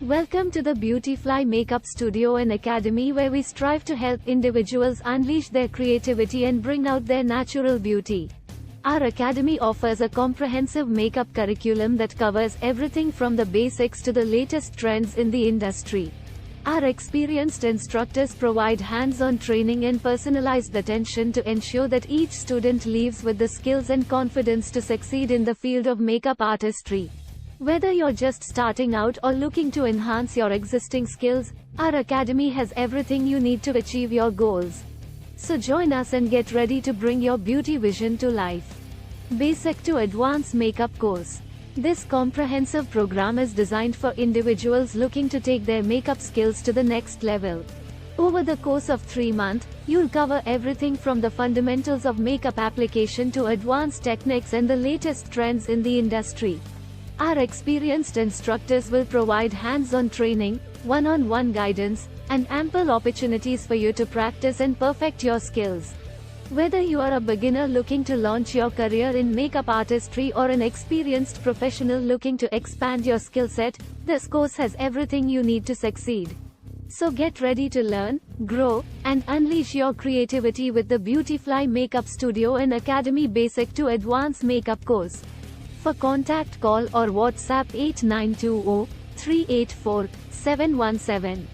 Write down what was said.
Welcome to the Beautyfly Makeup Studio and Academy, where we strive to help individuals unleash their creativity and bring out their natural beauty. Our academy offers a comprehensive makeup curriculum that covers everything from the basics to the latest trends in the industry. Our experienced instructors provide hands-on training and personalized attention to ensure that each student leaves with the skills and confidence to succeed in the field of makeup artistry. Whether you're just starting out or looking to enhance your existing skills, our academy has everything you need to achieve your goals. So join us and get ready to bring your beauty vision to life. Basic to Advanced Makeup Course. This comprehensive program is designed for individuals looking to take their makeup skills to the next level. Over the course of 3 months, you'll cover everything from the fundamentals of makeup application to advanced techniques and the latest trends in the industry. Our experienced instructors will provide hands-on training, one-on-one guidance, and ample opportunities for you to practice and perfect your skills. Whether you are a beginner looking to launch your career in makeup artistry or an experienced professional looking to expand your skill set, this course has everything you need to succeed. So get ready to learn, grow, and unleash your creativity with the Beautyfly Makeup Studio and Academy Basic to Advanced Makeup course. For contact, call or WhatsApp 8920 384 717.